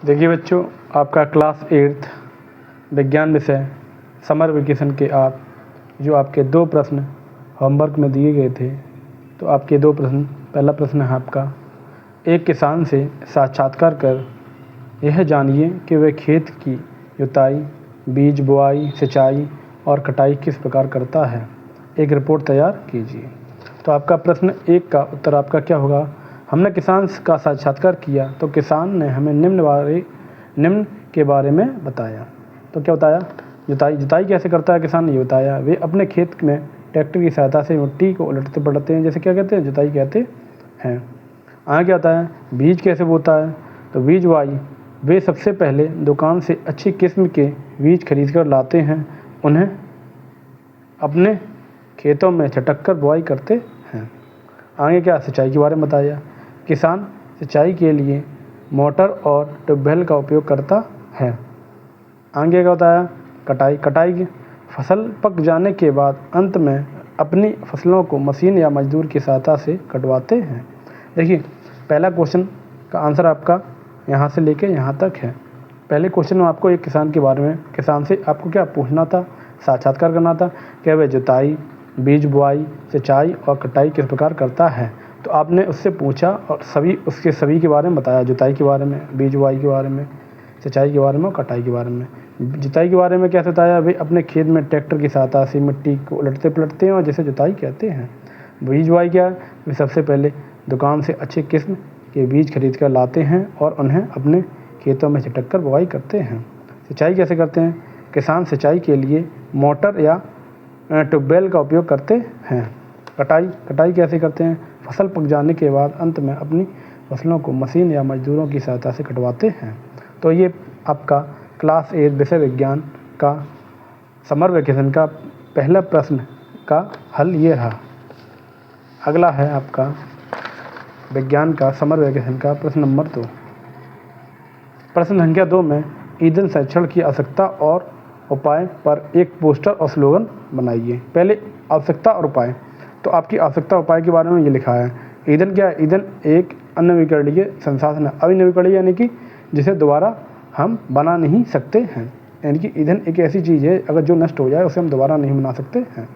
देखिए बच्चों, आपका क्लास 8th विज्ञान विषय समर वेकेशन के जो आपके 2 प्रश्न होमवर्क में दिए गए थे, तो आपके 2 प्रश्न, पहला प्रश्न है आपका, एक किसान से साक्षात्कार कर यह जानिए कि वह खेत की जुताई, बीज बुआई, सिंचाई और कटाई किस प्रकार करता है। एक रिपोर्ट तैयार कीजिए। तो आपका प्रश्न 1 का उत्तर आपका क्या होगा? हमने किसान का साक्षात्कार किया तो किसान ने हमें निम्न के बारे में बताया। तो क्या बताया? जुताई कैसे करता है किसान ने, ये बताया। वे अपने खेत में ट्रैक्टर की सहायता से मिट्टी को उलटते पलटते हैं, जैसे क्या कहते हैं, जुताई कहते हैं। आगे क्या होता है? बीज कैसे बोता है? तो बीज बुआई, वे सबसे पहले दुकान से अच्छी किस्म के बीज खरीद कर लाते हैं, उन्हें अपने खेतों में छिटक कर बुआई करते हैं। आगे क्या? सिंचाई के बारे में बताया। किसान सिंचाई के लिए मोटर और ट्यूबवेल का उपयोग करता है। आगे क्या होता है? कटाई, फसल पक जाने के बाद अंत में अपनी फसलों को मशीन या मजदूर की सहायता से कटवाते हैं। देखिए, पहला क्वेश्चन का आंसर आपका यहाँ से लेके यहाँ तक है। पहले क्वेश्चन में आपको एक किसान के बारे में, किसान से आपको क्या पूछना था, साक्षात्कार करना था, क्या वह जुताई, बीज बुआई, सिंचाई और कटाई किस प्रकार करता है। तो आपने उससे पूछा और उसके सभी के बारे में बताया, जुताई के बारे में, बीज बुआई के बारे में, सिंचाई के बारे में और कटाई के बारे में। जुताई के बारे में क्या बताया? वे अपने खेत में ट्रैक्टर की सहायता से मिट्टी को उलटते पलटते हैं और जिसे जुताई कहते हैं। बीज बुआई क्या है? वे सबसे पहले दुकान से अच्छी किस्म के बीज खरीद कर लाते हैं और उन्हें अपने खेतों में छिटक कर बुआई करते हैं। सिंचाई कैसे करते हैं? किसान सिंचाई के लिए मोटर या ट्यूबवेल का उपयोग करते हैं। कटाई कैसे करते हैं? फसल पक जाने के बाद अंत में अपनी फसलों को मशीन या मजदूरों की सहायता से कटवाते हैं। तो ये आपका क्लास 8 विषय विज्ञान का समर वेकेशन का पहला प्रश्न का हल ये रहा। अगला है आपका विज्ञान का समर वेकेशन का प्रश्न नंबर 2। प्रश्न संख्या 2 में ईंधन संरक्षण की आवश्यकता और उपाय पर एक पोस्टर और स्लोगन बनाइए। पहले आवश्यकता और उपाय। तो आपकी आवश्यकता उपाय के बारे में ये लिखा है। ईंधन क्या है? ईंधन एक अनवीकरणीय संसाधन है। अनवीकरणीय यानी कि जिसे दोबारा हम बना नहीं सकते हैं। यानी कि ईंधन एक ऐसी चीज़ है, अगर जो नष्ट हो जाए उसे हम दोबारा नहीं बना सकते हैं।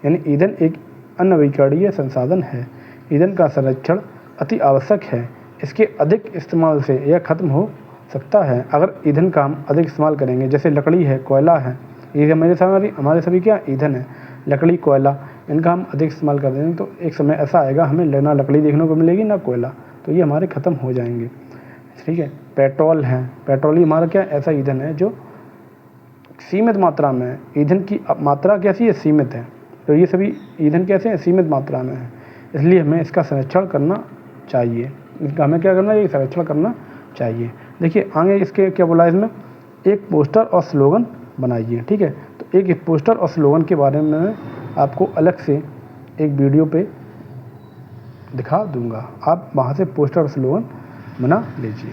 यानी ईंधन एक अनवीकरणीय संसाधन है। ईंधन का संरक्षण अति आवश्यक है। इसके अधिक इस्तेमाल से यह खत्म हो सकता है। अगर ईंधन का हम अधिक इस्तेमाल करेंगे, जैसे लकड़ी है, कोयला है, ये हमारे सभी क्या ईंधन है। लकड़ी, कोयला, इनका हम अधिक इस्तेमाल कर देंगे तो एक समय ऐसा आएगा हमें ना लकड़ी देखने को मिलेगी ना कोयला, तो ये हमारे ख़त्म हो जाएंगे। ठीक है। पेट्रोल है, पेट्रोल ही हमारा क्या ऐसा ईंधन है जो सीमित मात्रा में है। ईंधन की मात्रा कैसी है? सीमित है। तो ये सभी ईंधन कैसे हैं? सीमित मात्रा में है। इसलिए हमें इसका संरक्षण करना चाहिए। हमें क्या करना चाहिए? संरक्षण करना चाहिए। देखिए आगे इसके क्या बोला इसमें, एक पोस्टर और स्लोगन बनाइए। ठीक है। तो एक पोस्टर और स्लोगन के बारे में आपको अलग से एक वीडियो पे दिखा दूंगा, आप वहाँ से पोस्टर और स्लोगन बना लीजिए।